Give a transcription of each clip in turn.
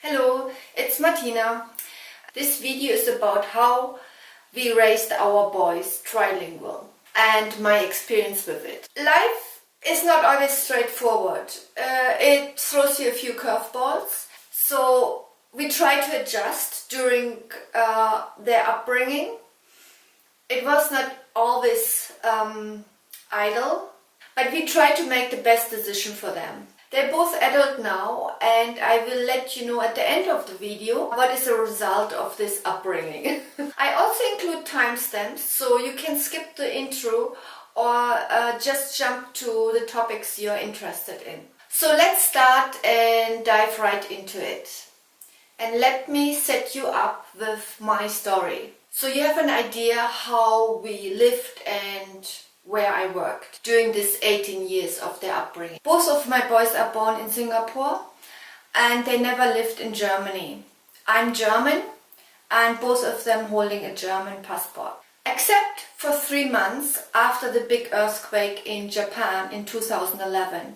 Hello, it's Martina. This video is about how we raised our boys trilingual and my experience with it. Life is not always straightforward. It throws you a few curveballs. So we try to adjust during their upbringing. It was not always idle, but we try to make the best decision for them. They're both adult now, and I will let you know at the end of the video what is the result of this upbringing. I also include timestamps, so you can skip the intro or just jump to the topics you're interested in. So let's start and dive right into it. And let me set you up with my story, so you have an idea how we lived and where I worked during this 18 years of their upbringing. Both of my boys are born in Singapore and they never lived in Germany. I'm German and both of them holding a German passport. Except for 3 months after the big earthquake in Japan in 2011.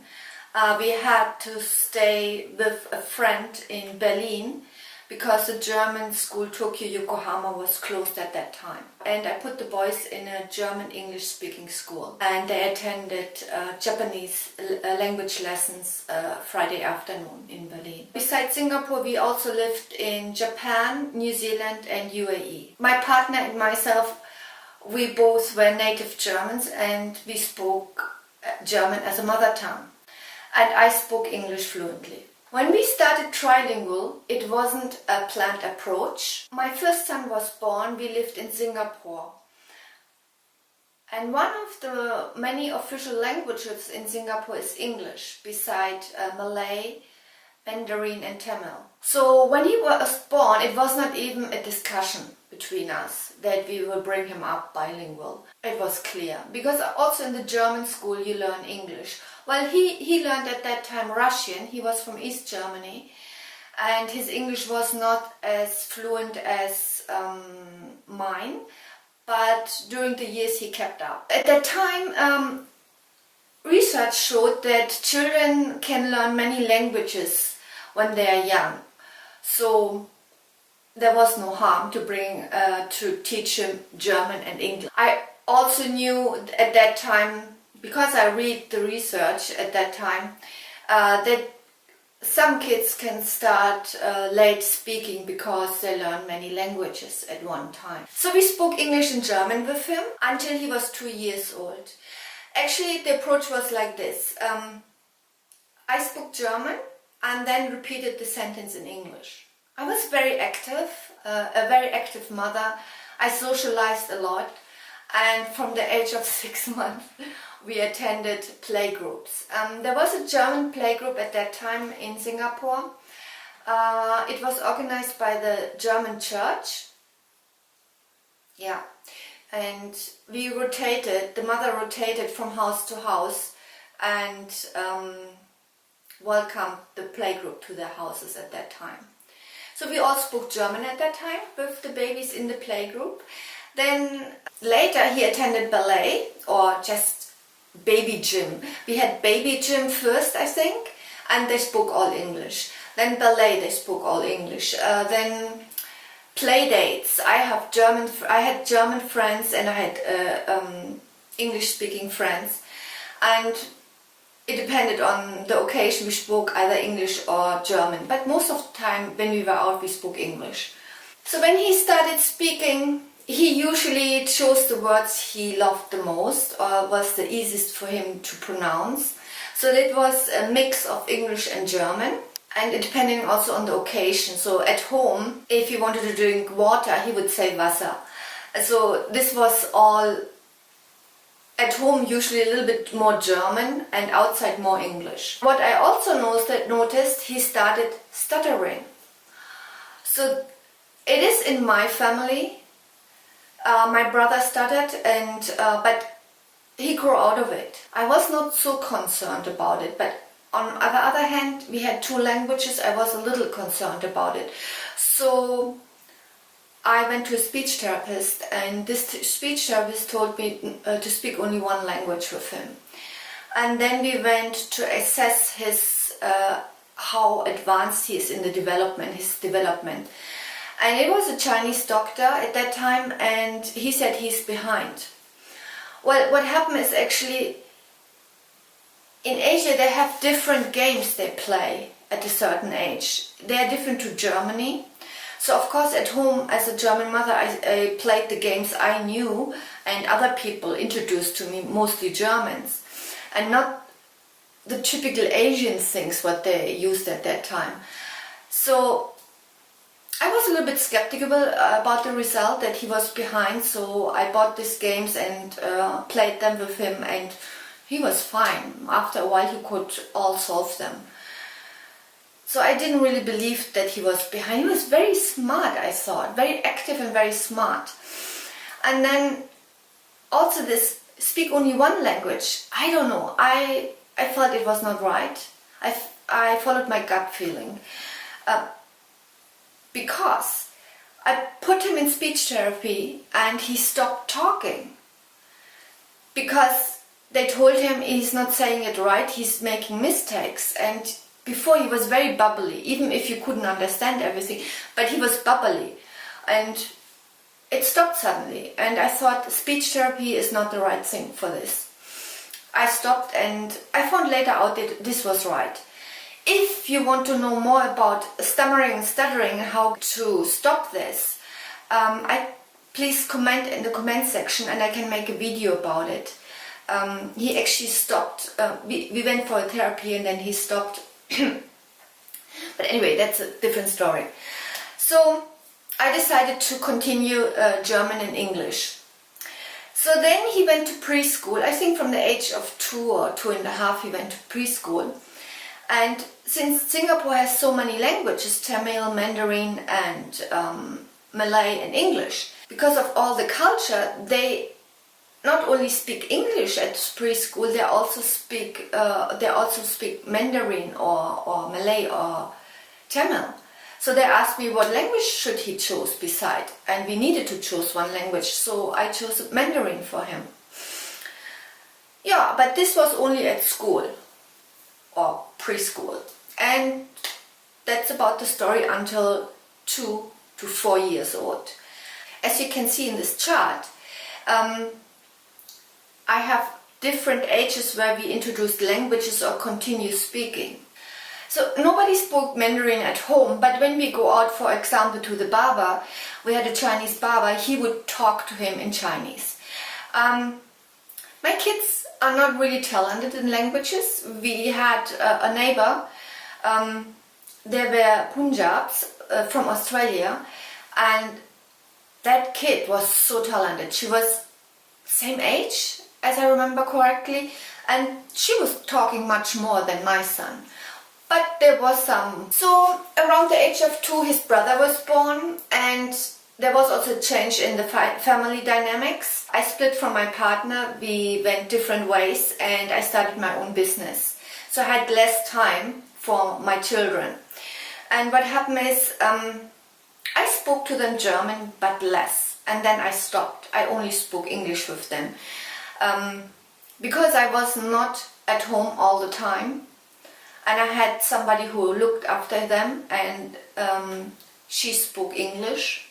We had to stay with a friend in Berlin because the German school Tokyo Yokohama was closed at that time. And I put the boys in a German English speaking school, and they attended Japanese language lessons Friday afternoon in Berlin. Besides Singapore, we also lived in Japan, New Zealand and UAE. My partner and myself, we both were native Germans and we spoke German as a mother tongue. And I spoke English fluently. When we started Trilingual, it wasn't a planned approach. My first son was born, we lived in Singapore. And one of the many official languages in Singapore is English, beside Malay, Mandarin and Tamil. So when he was born, it was not even a discussion between us that we will bring him up bilingual. It was clear, because also in the German school you learn English. Well, he learned at that time Russian. He was from East Germany and his English was not as fluent as mine, but during the years he kept up. At that time, research showed that children can learn many languages when they are young. So there was no harm to teach him German and English. I also knew at that time, because I read the research at that time, that some kids can start late speaking because they learn many languages at one time. So we spoke English and German with him until he was 2 years old. Actually, the approach was like this. I spoke German and then repeated the sentence in English. I was very active, a very active mother. I socialized a lot, and from the age of 6 months we attended playgroups. There was a German playgroup at that time in Singapore. It was organized by the German church. Yeah, and we rotated, the mother rotated from house to house and welcomed the playgroup to their houses at that time. So we all spoke German at that time with the babies in the playgroup. Then later he attended ballet or just baby gym. We had baby gym first, I think, and they spoke all English. Then ballet, they spoke all English. Then play dates. I had German friends and I had English-speaking friends, and it depended on the occasion. We spoke either English or German, but most of the time when we were out, we spoke English. So when he started speaking, he usually chose the words he loved the most or was the easiest for him to pronounce. So it was a mix of English and German, and it depending also on the occasion. So at home, if he wanted to drink water, he would say Wasser. So this was all at home, usually a little bit more German and outside more English. What I also noticed, he started stuttering. So it is in my family. My brother stuttered, but he grew out of it. I was not so concerned about it, but on the other hand, we had 2 languages. I was a little concerned about it. So I went to a speech therapist, and this speech therapist told me to speak only 1 language with him. And then we went to assess his how advanced he is in his development. And it was a Chinese doctor at that time, and he said he's behind. Well, what happened is actually in Asia they have different games they play at a certain age. They are different to Germany. So of course at home as a German mother I played the games I knew and other people introduced to me, mostly Germans, and not the typical Asian things what they used at that time. So I was a little bit skeptical about the result, that he was behind, so I bought these games and played them with him, and he was fine. After a while he could all solve them. So I didn't really believe that he was behind. He was very smart, I thought, very active and very smart. And then also this speak only one language, I don't know, I felt it was not right. I followed my gut feeling. Because I put him in speech therapy and he stopped talking. Because they told him he's not saying it right, he's making mistakes. And before he was very bubbly, even if you couldn't understand everything, but he was bubbly. And it stopped suddenly. And I thought speech therapy is not the right thing for this. I stopped and I found later out that this was right. If you want to know more about stammering and stuttering and how to stop this, please comment in the comment section and I can make a video about it. He actually stopped, we went for a therapy and then he stopped. But anyway, that's a different story. So I decided to continue German and English. So then he went to preschool. I think from the age of 2 or 2.5 he went to preschool. And since Singapore has so many languages, Tamil, Mandarin and Malay and English, because of all the culture, they not only speak English at preschool, they also speak Mandarin or Malay or Tamil. So they asked me what language should he choose beside, and we needed to choose one language, so I chose Mandarin for him. Yeah, but this was only at school or preschool, and that's about the story until 2 to 4 years old. As you can see in this chart, I have different ages where we introduced languages or continue speaking. So nobody spoke Mandarin at home, but when we go out, for example, to the barber, we had a Chinese barber, he would talk to him in Chinese. My kids are not really talented in languages. We had a neighbor, they were Punjabs from Australia, and that kid was so talented. She was same age, as I remember correctly, and she was talking much more than my son. But there was some. So around the age of 2 his brother was born, and there was also a change in the family dynamics. I split from my partner, we went different ways, and I started my own business. So I had less time for my children. And what happened is, I spoke to them German, but less. And then I stopped. I only spoke English with them. Because I was not at home all the time. And I had somebody who looked after them, and she spoke English.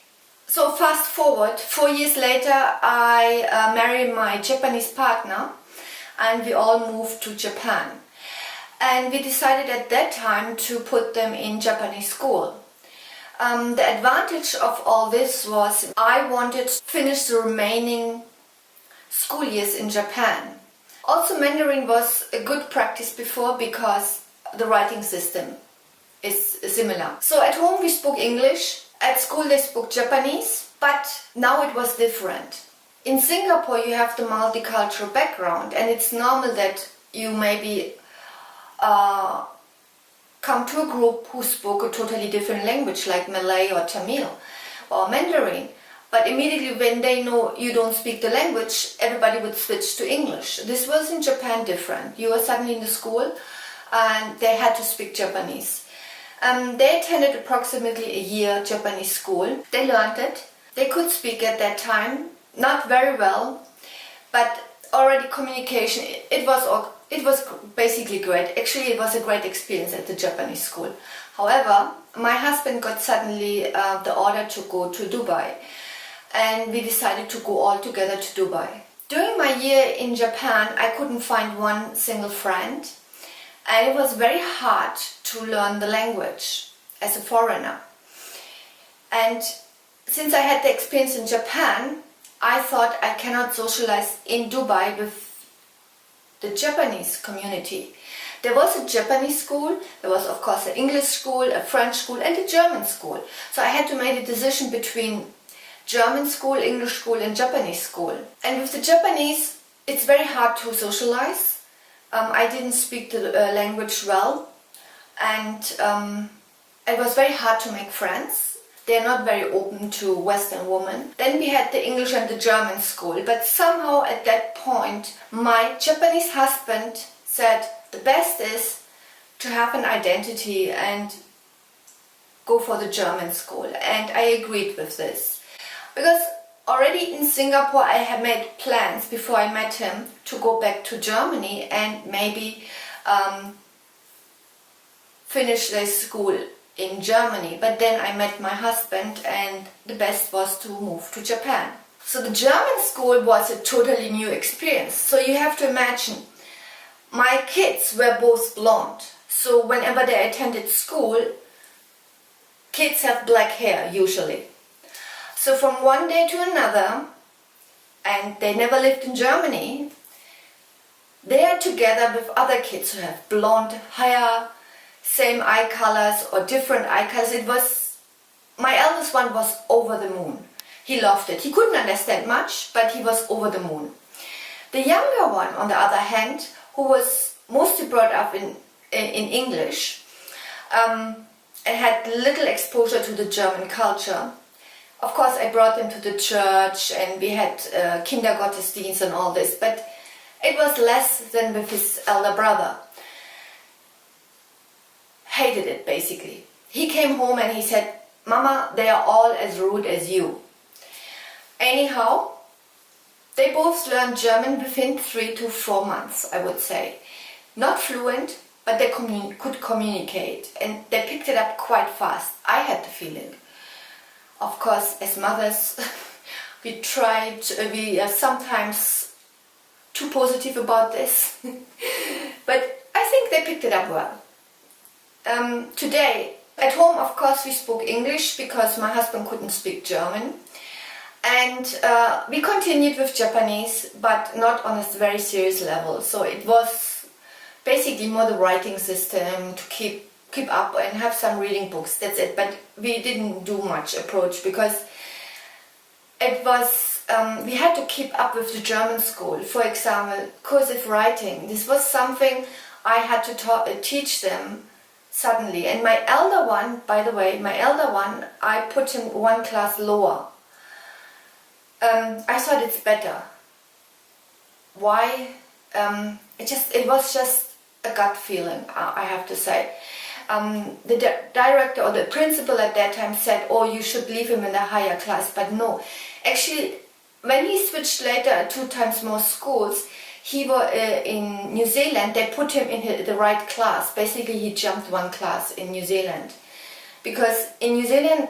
So fast forward, 4 years later I married my Japanese partner and we all moved to Japan. And we decided at that time to put them in Japanese school. The advantage of all this was I wanted to finish the remaining school years in Japan. Also Mandarin was a good practice before because the writing system is similar. So at home we spoke English, at school they spoke Japanese, but now it was different. In Singapore you have the multicultural background, and it's normal that you maybe come to a group who spoke a totally different language like Malay or Tamil or Mandarin. But immediately when they know you don't speak the language, everybody would switch to English. This was in Japan different. You were suddenly in the school and they had to speak Japanese. They attended approximately a year Japanese school. They learned it. They could speak at that time, not very well, but already communication, it was it was basically great. Actually, it was a great experience at the Japanese school. However, my husband got suddenly the order to go to Dubai, and we decided to go all together to Dubai. During my year in Japan, I couldn't find one single friend, and it was very hard to learn the language as a foreigner. And since I had the experience in Japan, I thought I cannot socialize in Dubai with the Japanese community. There was a Japanese school, there was of course an English school, a French school and a German school. So I had to make a decision between German school, English school and Japanese school. And with the Japanese, it's very hard to socialize. I didn't speak the language well, and it was very hard to make friends. They're not very open to Western women. Then we had the English and the German school, but somehow at that point my Japanese husband said the best is to have an identity and go for the German school, and I agreed with this. Because already in Singapore I had made plans before I met him to go back to Germany and maybe finish the school in Germany, but then I met my husband and the best was to move to Japan. So the German school was a totally new experience. So you have to imagine, my kids were both blonde, so whenever they attended school, kids have black hair usually. So from one day to another, and they never lived in Germany, they are together with other kids who have blonde hair, same eye colors or different eye colors. It was, my eldest one was over the moon. He loved it. He couldn't understand much, but he was over the moon. The younger one, on the other hand, who was mostly brought up in English and had little exposure to the German culture. Of course, I brought them to the church and we had Kindergottesdienst and all this, but it was less than with his elder brother. Hated it basically. He came home and he said, "Mama, they are all as rude as you." Anyhow, they both learned German within 3 to 4 months, I would say. Not fluent, but they could communicate and they picked it up quite fast. I had the feeling. Of course, as mothers, we are sometimes too positive about this, but I think they picked it up well. Today, at home, of course, we spoke English because my husband couldn't speak German. And we continued with Japanese, but not on a very serious level. So it was basically more the writing system to keep up and have some reading books, that's it. But we didn't do much approach because it was, we had to keep up with the German school. For example, cursive writing. This was something I had to teach them suddenly. And my elder one, by the way, I put him one class lower. I thought it's better. Why? It was just a gut feeling, I have to say. The director or the principal at that time said, "Oh, you should leave him in a higher class," but no. Actually, when he switched later 2 times more schools, he was in New Zealand. They put him in the right class. Basically, he jumped 1 class in New Zealand, because in New Zealand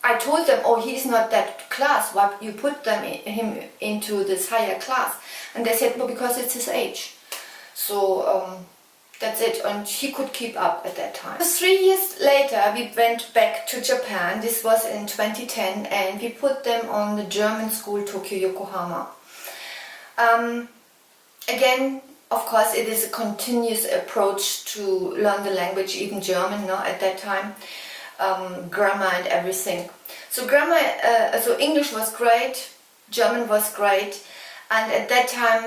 I told them, "Oh, he's not that class. Why you put him into this higher class?" And they said, "No, because it's his age." So that's it. And he could keep up at that time. 3 years later, we went back to Japan. This was in 2010, and we put them on the German school Tokyo Yokohama. Again, of course, it is a continuous approach to learn the language, even German, no, at that time. Grammar and everything. So so English was great, German was great, and at that time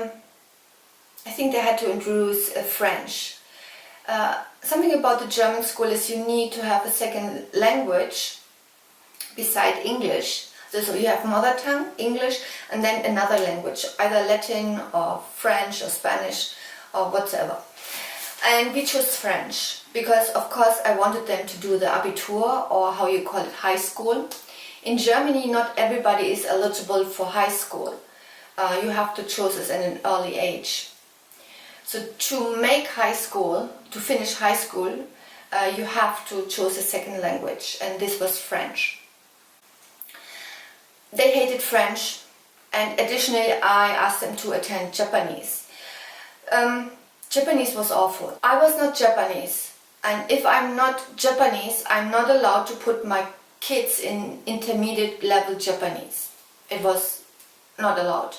I think they had to introduce French. Something about the German school is you need to have a second language beside English. So you have mother tongue, English, and then another language, either Latin or French or Spanish or whatever. And we chose French because, of course, I wanted them to do the Abitur, or how you call it, high school. In Germany, not everybody is eligible for high school. You have to choose this at an early age. So to make high school, to finish high school, you have to choose a second language, and this was French. They hated French, and additionally I asked them to attend Japanese. Japanese was awful. I was not Japanese, and if I'm not Japanese, I'm not allowed to put my kids in intermediate level Japanese. It was not allowed.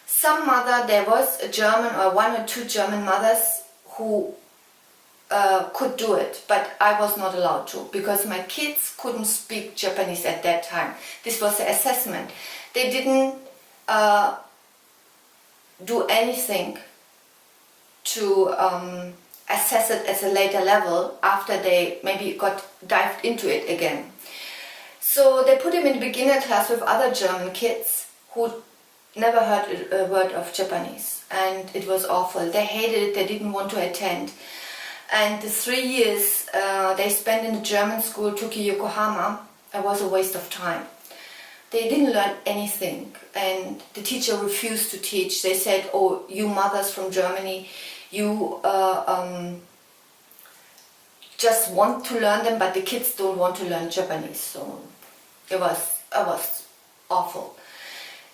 Some mother, there was a German or one or two German mothers who could do it, but I was not allowed to, because my kids couldn't speak Japanese at that time. This was the assessment. They didn't do anything to assess it as a later level after they maybe got dived into it again. So they put him in beginner class with other German kids who never heard a word of Japanese, and it was awful. They hated it, they didn't want to attend. And the 3 years they spent in the German school, Tokyo Yokohama, it was a waste of time. They didn't learn anything, and the teacher refused to teach. They said, oh, you mothers from Germany, you just want to learn them, but the kids don't want to learn Japanese. So it was awful.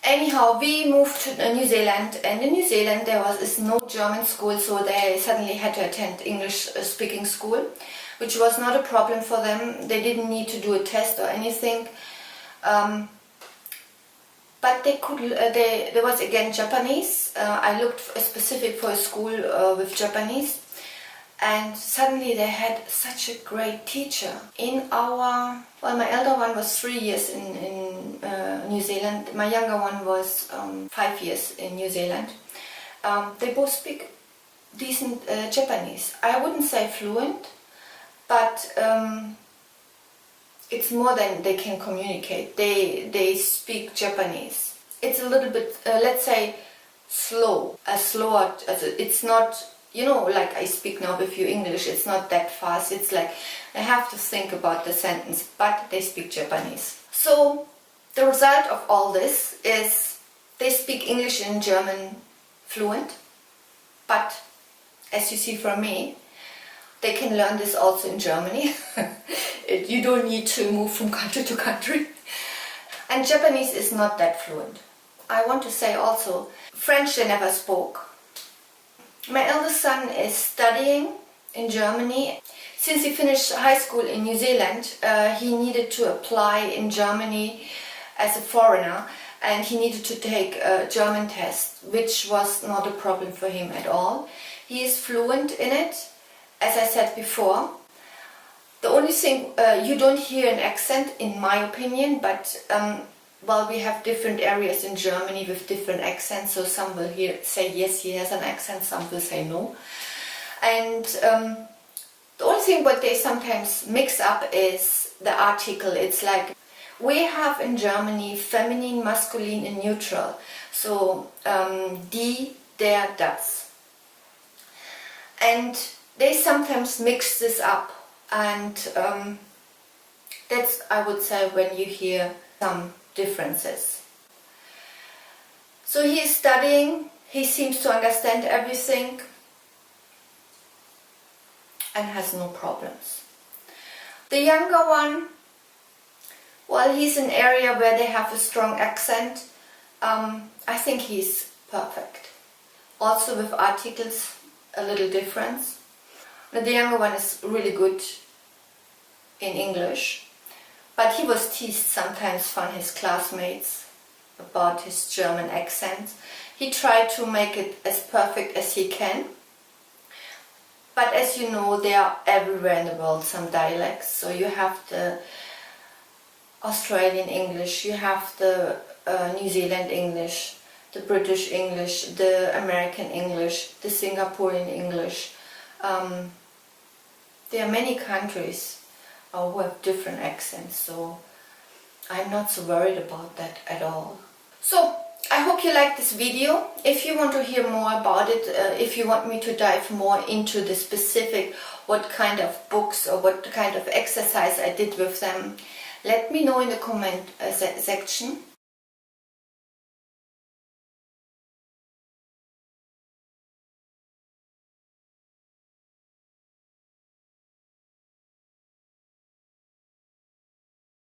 Anyhow, we moved to New Zealand, and in New Zealand there was no German school, so they suddenly had to attend English speaking school, which was not a problem for them. They didn't need to do a test or anything, but they could. There was again Japanese. I looked specific for a school with Japanese, and suddenly they had such a great teacher. My elder one was 3 years in New Zealand. My younger one was 5 years in New Zealand. They both speak decent Japanese. I wouldn't say fluent, but it's more than they can communicate. They speak Japanese. It's a little bit, let's say, slow. Slower. It's not, like I speak now with you English. It's not that fast. It's like I have to think about the sentence, but they speak Japanese. So the result of all this is they speak English and German fluent, but as you see from me, they can learn this also in Germany. You don't need to move from country to country. And Japanese is not that fluent. I want to say also, French they never spoke. My eldest son is studying in Germany. Since he finished high school in New Zealand, he needed to apply in Germany as a foreigner, and he needed to take a German test, which was not a problem for him at all. He is fluent in it, as I said before. The only thing, you don't hear an accent in my opinion, but we have different areas in Germany with different accents, so some will say yes, he has an accent, some will say no. And the only thing what they sometimes mix up is the article. It's like, we have in Germany feminine, masculine and neutral. So die, der, das. And they sometimes mix this up, and that's, I would say, when you hear some differences. So he is studying, he seems to understand everything and has no problems. The younger one, he's in an area where they have a strong accent. I think he's perfect. Also with articles, a little difference. The younger one is really good in English, but he was teased sometimes from his classmates about his German accent. He tried to make it as perfect as he can, but as you know, there are everywhere in the world some dialects. So you have the Australian English, you have the New Zealand English, the British English, the American English, the Singaporean English. There are many countries who have different accents, so I'm not so worried about that at all. So I hope you like this video. If you want to hear more about it, if you want me to dive more into the specific, what kind of books or what kind of exercise I did with them, let me know in the comment section.